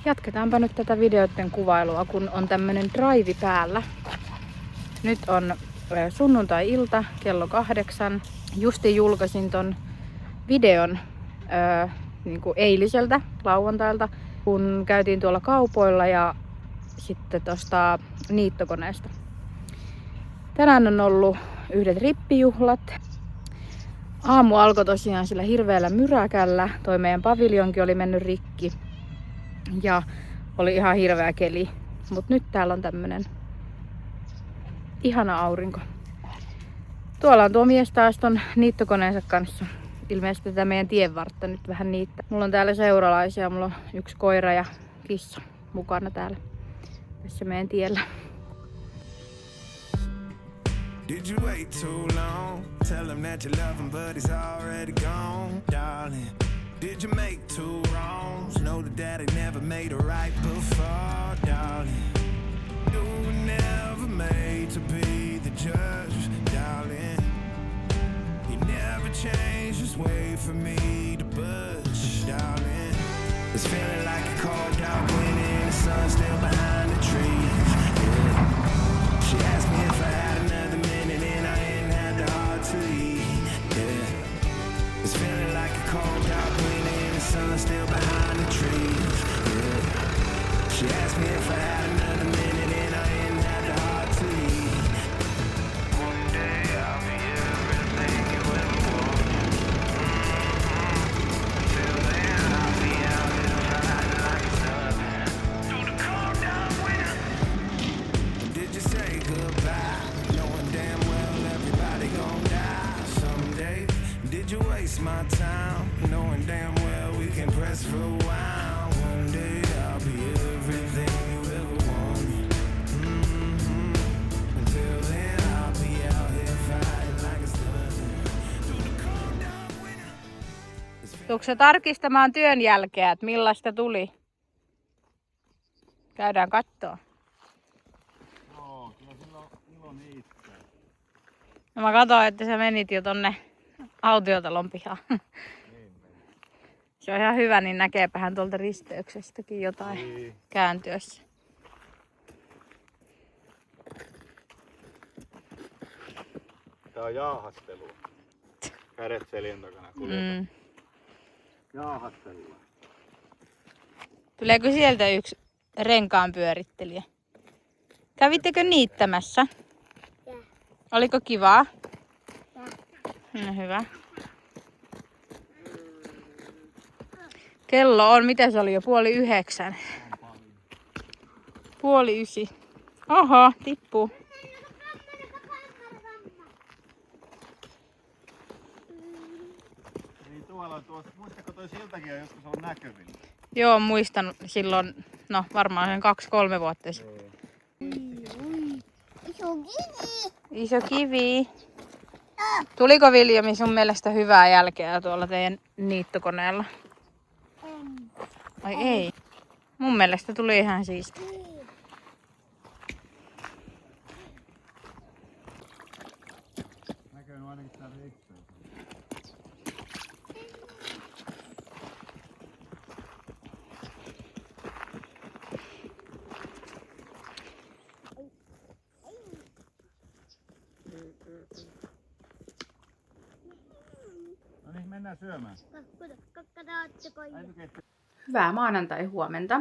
Jatketaanpa nyt tätä videoiden kuvailua, kun on tämmönen drive päällä. Nyt on sunnuntai-ilta kello 8. Justi julkaisin ton videon niin kuin eiliseltä lauantailta, kun käytiin tuolla kaupoilla ja sitten tosta niittokoneesta. Tänään on ollut yhdet rippijuhlat. Aamu alkoi tosiaan sillä hirveällä myräkällä. Toi meidän paviljonkin oli mennyt rikki. Ja oli ihan hirveä keli. Mut nyt täällä on tämmönen ihana aurinko. Tuolla on tuo mies taas ton niittokoneensa kanssa. Ilmeisesti tätä meidän tienvartta nyt vähän niittää. Mulla on täällä seuralaisia. Mulla on yksi koira ja kissa mukana täällä tässä meidän tiellä. Did you wait too long? Tell him that you love him, but he's already gone, darling. Did you make two wrongs? Know that daddy never made a right before, darling. You were never made to be the judge, darling. He never changed his way for me to budge, darling. It's feeling like a cold dark winter, the sun still behind the trees. Yeah. She asked me if I had another minute and I ain't had the heart to eat. Yeah. It's feeling like a cold dark winter and the sun still behind the trees. Yeah. She asked me if I had another minute and I ain't had the heart to eat. One day I'll be everything you ever wanted. Until then I'll be out here fighting like a southern through the cold dark winter. Did you say goodbye, knowing damn well everybody gon' die someday? Did you waste my time, knowing damn well we can press for a while? One day I'll be everything you ever wanted. Until then I'll be out here fighting like a southern through the cold dark winter. Tuutko sä tarkistamaan työn jälkeen, että millaista tuli? Käydään kattoo. Joo, kyllä sillä on ilo niittää. No mä katsoin, että sä menit jo tonne autiotalon pihaan. Se on ihan hyvä, niin näkeepähän tuolta risteyksestäkin jotain kääntyessä. Tää on jaahastelua. Kädet selän takana kuljetaan. Jaahastelua. Tuleeko sieltä yksi renkaan pyörittelijä? Kävittekö niittämässä? Ja. Oliko kivaa? No hyvä. Kello on, mitä se oli jo, 8:30. 8:30. Oho, tippuu. Niin tuolla on tuossa, muistako toi siltakin on joskus ollut näkyvillä? Joo, muistan silloin, no varmaan sen 2-3 vuotta sitten. Iso kivi. Iso kivi. Tuliko Viljami sun mielestä hyvää jälkeä tuolla teidän niittokoneella? Ai ei. Mun mielestä tuli ihan siisti. Näkyy ainakin täällä rikkeellä. No niin, mennään syömään. Hyvää maanantai-huomenta.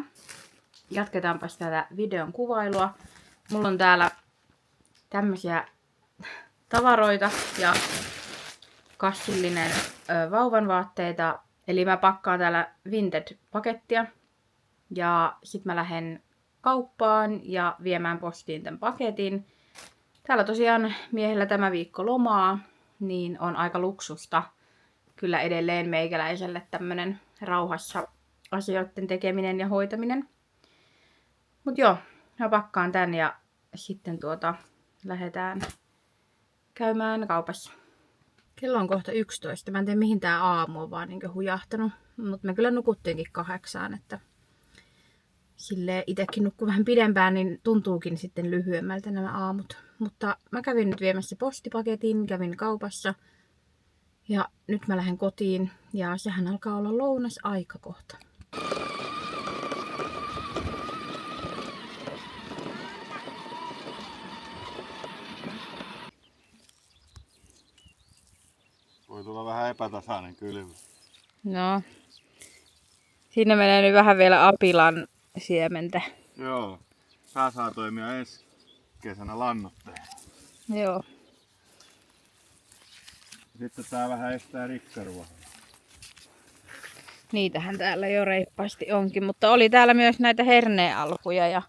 Jatketaanpas tätä videon kuvailua. Mulla on täällä tämmösiä tavaroita ja kassillinen vauvan vaatteita. Eli mä pakkaan täällä Vinted-pakettia. Ja sit mä lähden kauppaan ja viemään postiin tämän paketin. Täällä tosiaan miehellä tämä viikko lomaa, niin on aika luksusta. Kyllä edelleen meikäläiselle tämmönen rauhassa asioiden tekeminen ja hoitaminen. Mut joo, mä pakkaan tän ja sitten lähdetään käymään kaupassa. Kello on kohta 11. Mä en tiedä mihin tää aamu on vaan niinkö hujahtanut. Mut me kyllä nukuttiinkin 8, että silleen itekin nukkuu vähän pidempään, niin tuntuukin sitten lyhyemmältä nämä aamut. Mutta mä kävin nyt viemässä postipaketin, kävin kaupassa. Ja nyt mä lähden kotiin ja sehän alkaa olla lounasaika kohta. epätasainen kylvö. No. Siinä menee nyt vähän vielä apilan siementä. Joo. Tää saa toimia ensi kesänä lannoitteena. Joo. Sitten tää vähän estää rikkaruohoa. Niitähän täällä jo reippaasti onkin, mutta oli täällä myös näitä herneenalkuja ja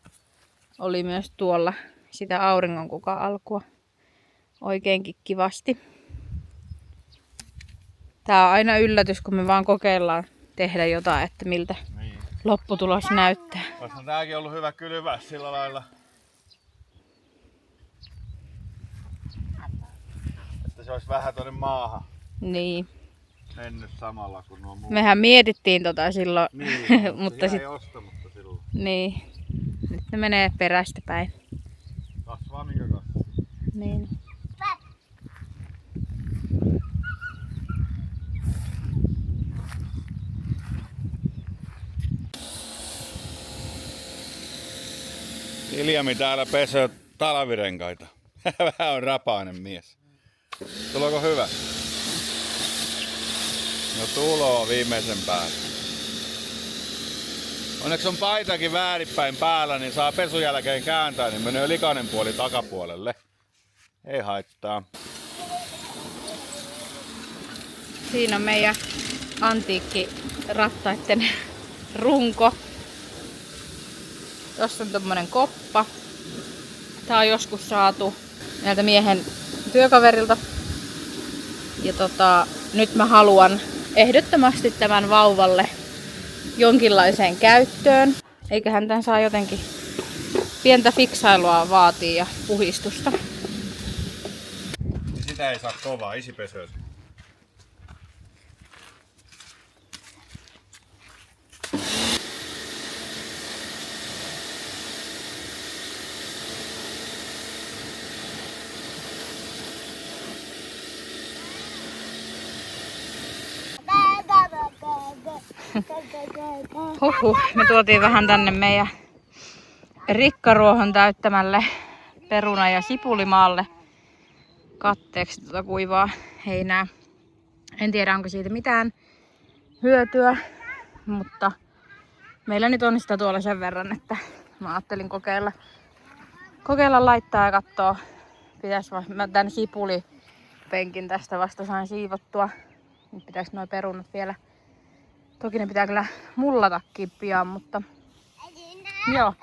oli myös tuolla sitä auringonkuka-alkua oikeinkin kivasti. Tää on aina yllätys, kun me vaan kokeillaan tehdä jotain, että miltä Niin. lopputulos näyttää. Olisihan tääkin ollut hyvä kylvää sillä lailla, että se olisi vähän tonne maahan Niin. mennyt samalla kuin nuo muut. Mehän mietittiin tota silloin, Niin, mutta ihan sit, ei ostamatta silloin. niin. Nyt ne menee perästä päin. Kasvaa minkä kasvaa. Niin. Iljami täällä pesee talvirenkaita. Vähän on rapainen mies. Tuleeko hyvä? No tuloa viimeisen päälle. Onneksi on paitakin väärinpäin päällä, niin saa pesun jälkeen kääntää, niin menee likainen puoli takapuolelle. Ei haittaa. Siinä on meidän antiikki rattaiden runko. Tossa on tommonen koppa. Tää on joskus saatu näiltä miehen työkaverilta. Ja nyt mä haluan ehdottomasti tämän vauvalle jonkinlaiseen käyttöön. Eiköhän tän saa jotenkin pientä fiksailua vaatii ja puhistusta. Sitä ei saa kovaa, isi pesöö. Huhhuh, me tuotiin vähän tänne meidän rikkaruohon täyttämälle peruna- ja sipulimaalle katteeksi kuivaa heinää. En tiedä, onko siitä mitään hyötyä, mutta meillä nyt on sitä tuolla sen verran, että mä ajattelin kokeilla laittaa ja katsoa. Mä tän sipulipenkin tästä vasta sain siivottua. Nyt pitäis nuo perunat vielä. Toki ne pitää kyllä mullatakin pian, mutta joo.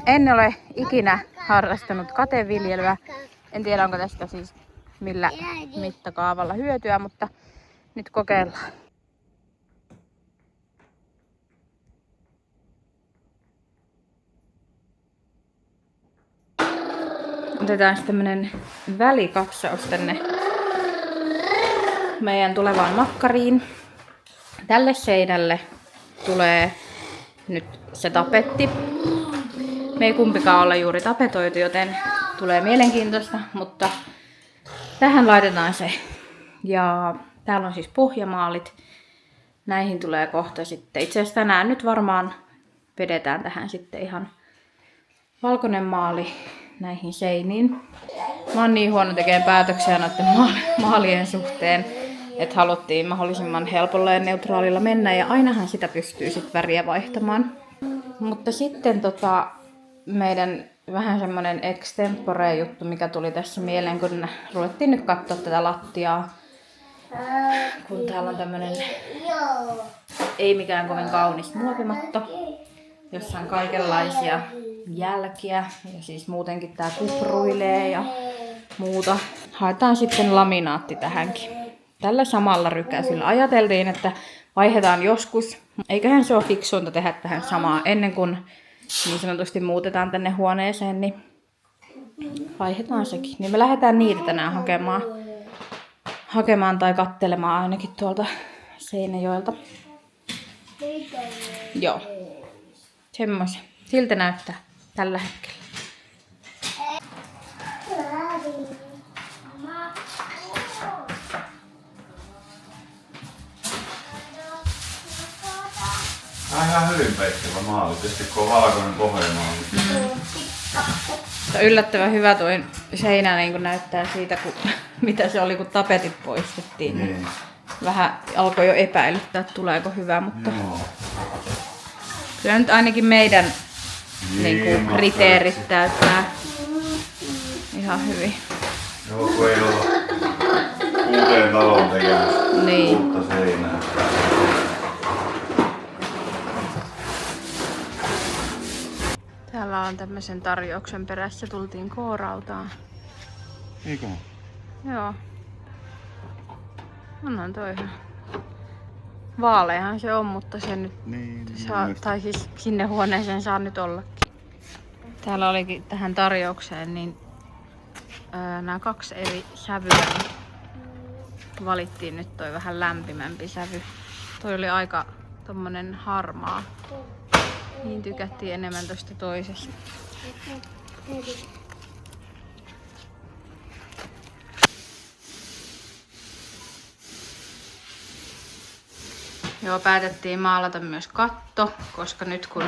En ole ikinä harrastanut kateviljelyä. En tiedä, onko tästä siis millä mittakaavalla hyötyä, mutta nyt kokeillaan. Otetaan sitten tämmönen välikatsaus tänne meidän tulevaan makkariin. Tälle seinälle tulee nyt se tapetti. Me ei kumpikaan olla juuri tapetoitu, joten tulee mielenkiintoista, mutta tähän laitetaan se. Ja täällä on siis pohjamaalit. Näihin tulee kohta sitten. Itse asiassa tänään nyt varmaan vedetään tähän sitten ihan valkoinen maali näihin seiniin. Mä oon niin huono tekemään päätöksiä noiden maalien suhteen, että haluttiin mahdollisimman helpolla ja neutraalilla mennä, ja ainahan sitä pystyy sitten väriä vaihtamaan. Mutta sitten meidän vähän semmonen extempore juttu, mikä tuli tässä mieleen, kun ruvettiin nyt katsoa tätä lattiaa. Kun täällä on tämmönen ei mikään kovin kaunis muovimatto, jossa on kaikenlaisia jälkiä, ja siis muutenkin tää kupruilee ja muuta. Haetaan sitten laminaatti tähänkin. Tällä samalla rykäisyllä ajateltiin, että vaihdetaan joskus. Eiköhän se ole fiksuinta tehdä tähän samaa ennen kuin niin sanotusti muutetaan tänne huoneeseen, niin vaihdetaan sekin. Niin me lähdetään niitä tänään hakemaan tai kattelemaan ainakin tuolta Seinäjoelta. Joo. Semmoisen. Siltä näyttää tällä hetkellä. Ihan hyvin peittävä maali, tietysti kun on valkoinen pohjamaali. Yllättävän hyvä toi seinä niin kun näyttää siitä, mitä se oli, kun tapetit poistettiin. Niin. Vähän alkoi jo epäilyttää, että tuleeko hyvä, mutta kyllä nyt ainakin meidän niin kriteerit täyttää ihan hyvin. Joo, kun ei ole uuteen taloon tekemässä niin. Uutta seinää. Täällä on tämmöisen tarjouksen perässä, tultiin K-rautaan. Eikö? Joo. Onhan toi ihan. Vaaleahan se on, mutta se nyt saa, tai siis sinne huoneeseen saa nyt ollakin. Täällä olikin tähän tarjoukseen niin nämä 2 eri sävyä, niin valittiin nyt toi vähän lämpimämpi sävy. Toi oli aika tommonen harmaa. Niin tykättiin enemmän tosta toisesta. Joo, päätettiin maalata myös katto, koska nyt kun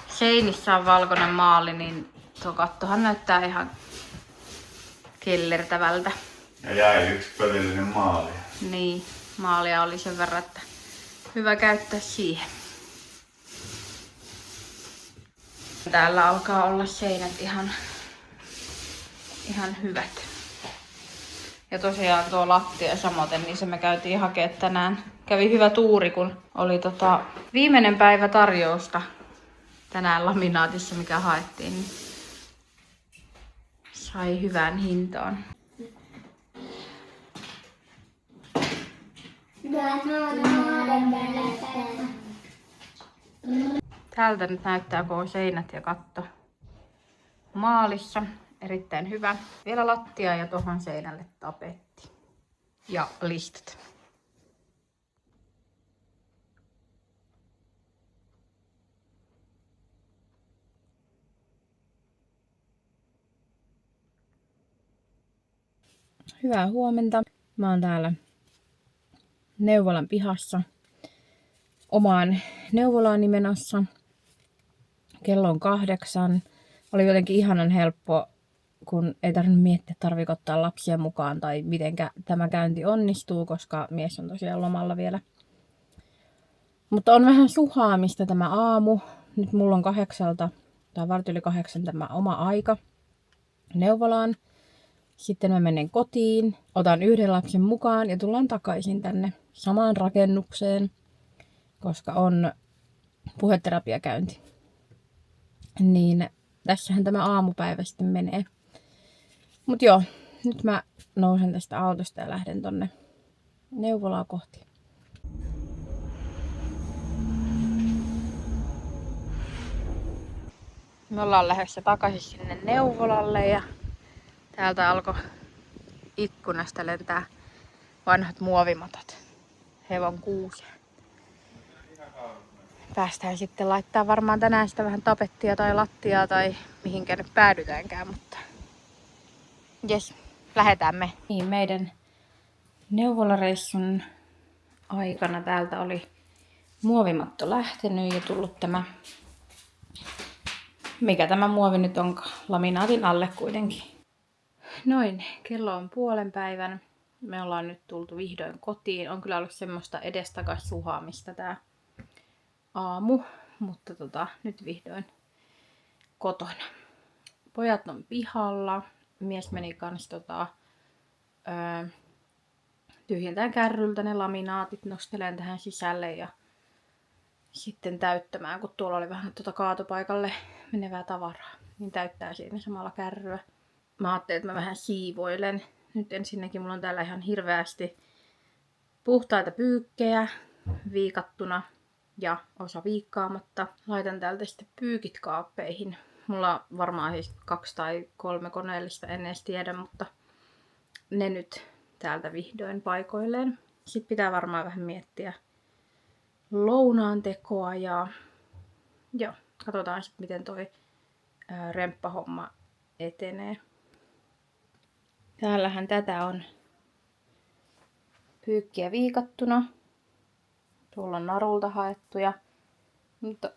seinissä on valkoinen maali, niin tuo kattohan näyttää ihan kellertävältä. Ja jäi yksi pelillinen maali. Niin, maalia oli sen verran, että hyvä käyttää siihen. Täällä alkaa olla seinät ihan hyvät. Ja tosiaan tuo lattia samoin, niin se me käytiin hakemaan tänään. Kävi hyvä tuuri, kun oli viimeinen päivä tarjousta tänään laminaatissa, mikä haettiin. Niin sai hyvään hintaan. Täältä nyt näyttää koko seinät ja katto maalissa. Erittäin hyvä. Vielä lattia ja tuohon seinälle tapetti. Ja listat. Hyvää huomenta. Mä oon täällä neuvolan pihassa omaan neuvolaani menossa. Kello on 8. Oli jotenkin ihanan helppo, kun ei tarvinnut miettiä, tarviiko ottaa lapsia mukaan tai mitenkä tämä käynti onnistuu, koska mies on tosiaan lomalla vielä. Mutta on vähän suhaamista tämä aamu. Nyt mulla on 8 tai 7:15 tämä oma aika neuvolaan. Sitten mä menen kotiin, otan 1 lapsen mukaan ja tullaan takaisin tänne samaan rakennukseen, koska on puheterapiakäynti. Niin tässähän tämä aamupäivä sitten menee. Mut joo, nyt mä nousen tästä autosta ja lähden tonne neuvolaa kohti. Me ollaan lähdössä takaisin sinne neuvolalle ja täältä alkoi ikkunasta lentää vanhat muovimatot hevon kuuseen. Päästään sitten laittaa varmaan tänään sitä vähän tapettia tai lattiaa tai mihinkä nyt päädytäänkään, mutta jes, lähdetään me. Niin, meidän neuvolareissun aikana täältä oli muovimatto lähtenyt ja tullut tämä, mikä tämä muovi nyt onkaan, laminaatin alle kuitenkin. Noin, kello on 5:30. Me ollaan nyt tultu vihdoin kotiin. On kyllä ollut semmoista edestakas suhaamista tää aamu, mutta nyt vihdoin kotona. Pojat on pihalla. Mies meni kans tyhjentään kärryltä ne laminaatit, nosteleen tähän sisälle ja sitten täyttämään, kun tuolla oli vähän kaatopaikalle menevää tavaraa, niin täyttää siinä samalla kärryä. Mä ajattelin, että mä vähän siivoilen. Nyt ensinnäkin mulla on täällä ihan hirveästi puhtaita pyykkejä viikattuna ja osa viikkaamatta. Laitan täältä sitten pyykit kaappeihin. Mulla on varmaan siis 2 tai 3 koneellista, en edes tiedä, mutta ne nyt täältä vihdoin paikoilleen. Sitten pitää varmaan vähän miettiä lounaan tekoa ja joo, katsotaan sitten miten toi remppahomma etenee. Täällähän tätä on pyykkiä viikattuna. Tuolla on narulta haettuja. Mutta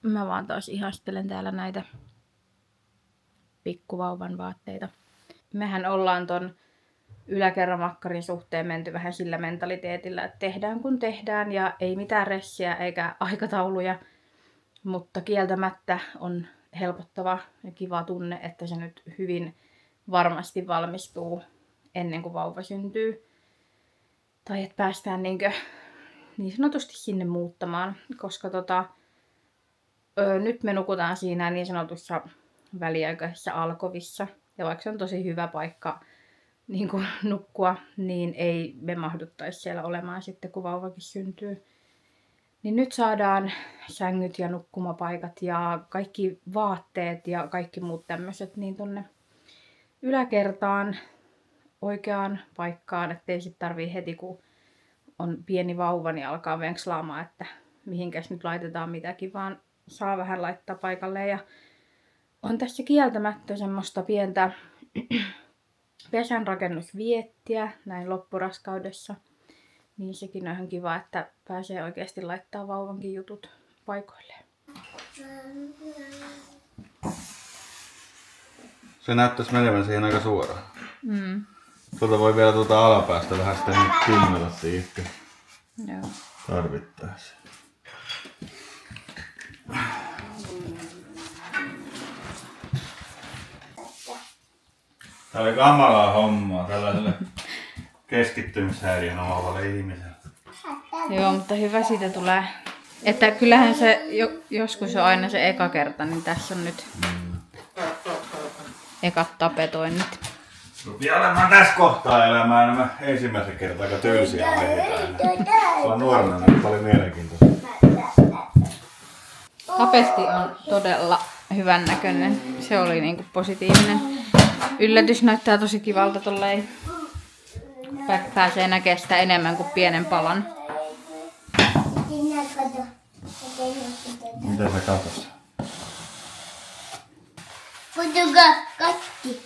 mä vaan taas ihastelen täällä näitä pikkuvauvan vaatteita. Mehän ollaan ton yläkerramakkarin suhteen menty vähän sillä mentaliteetillä, että tehdään kun tehdään ja ei mitään ressiä eikä aikatauluja. Mutta kieltämättä on helpottava ja kiva tunne, että se nyt hyvin varmasti valmistuu ennen kuin vauva syntyy. Tai että päästään niin sanotusti sinne muuttamaan, koska nyt me nukutaan siinä niin sanotussa väliaikaisessa alkovissa. Ja vaikka se on tosi hyvä paikka niin kuin nukkua, niin ei me mahduttaisi siellä olemaan sitten, kun vauvakin syntyy. Niin nyt saadaan sängyt ja nukkumapaikat ja kaikki vaatteet ja kaikki muut tämmöiset niin tonne yläkertaan oikeaan paikkaan, ettei sit tarvii heti, kun on pieni vauva, niin alkaa venkslaamaan, että mihinkäs nyt laitetaan mitäkin, vaan saa vähän laittaa paikalle. Ja on tässä kieltämättä semmoista pientä pesänrakennusviettiä näin loppuraskaudessa. Niin sekin on ihan kiva, että pääsee oikeasti laittaa vauvankin jutut paikoilleen. Se näyttäisi menevän siihen aika suoraan. Mm. Tuolta voi vielä alapäästä vähän sitä nyt kynnellä siihen. Joo. Tarvittaisiin. Tää oli kamalaa hommaa tällaiselle keskittymishäiriön omaavalle ihmiselle. Joo, mutta hyvä siitä tulee. Että kyllähän se joskus on aina se eka kerta, niin tässä on nyt ekat tapetoinnit. Rupeaa olemaan tässä kohtaa elämää nämä ensimmäisen kertaa aika tylsiä aiheita. Olla nuorena nyt paljon mielenkiintoista. Tapetti on todella hyvän näköinen. Se oli niinku positiivinen yllätys. Näyttää tosi kivalta tolleen. Pääsee näkemään sitä enemmän kuin pienen palan. Mitä sä katsot? Katki.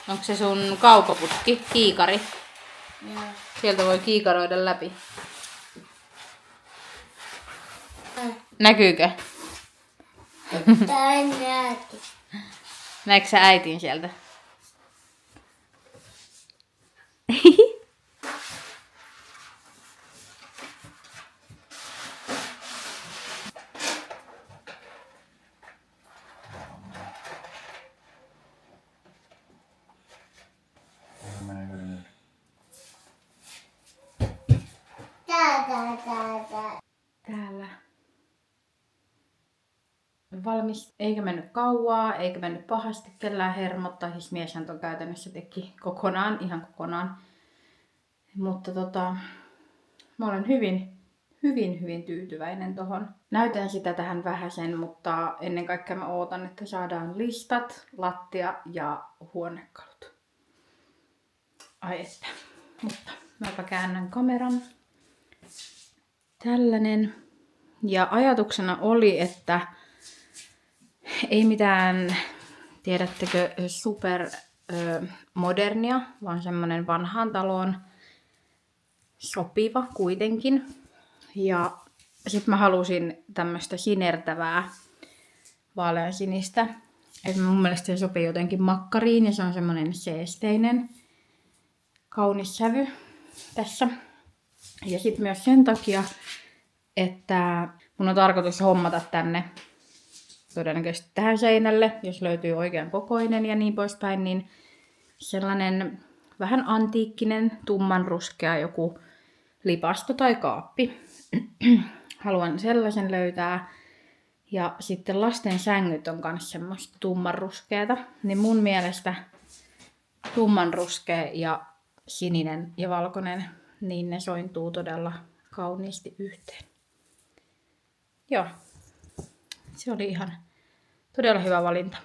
Onko se sun kaukoputki? Kiikari? Sieltä voi kiikaroida läpi. Näkyykö? Tää näytti. Näetkö sä äitin sieltä? Täällä. Valmis, eikä mennyt kauaa, eikä mennyt pahasti kellään hermottaa. Siis mieshän ton käytännössä teki kokonaan, ihan kokonaan. Mutta mä olen hyvin tyytyväinen tohon. Näytän sitä tähän vähäsen, mutta ennen kaikkea mä ootan, että saadaan listat, lattia ja huonekalut. Ai että. Mutta mäpä käännän kameran. Tällainen. Ja ajatuksena oli, että ei mitään, tiedättekö, super modernia, vaan semmonen vanhaan taloon sopiva kuitenkin. Ja sit mä halusin tämmöstä sinertävää vaaleansinistä. Et mun mielestä se sopii jotenkin makkariin ja se on semmonen seesteinen, kaunis sävy tässä. Ja sit myös sen takia, että mun on tarkoitus hommata tänne todennäköisesti tähän seinälle, jos löytyy oikean kokoinen ja niin poispäin, niin sellainen vähän antiikkinen, tummanruskea joku lipasto tai kaappi. Haluan sellaisen löytää. Ja sitten lasten sängyt on myös semmoista tummanruskeata. Niin mun mielestä tummanruskea ja sininen ja valkoinen, niin ne sointuu todella kauniisti yhteen. Joo, se oli ihan todella hyvä valinta.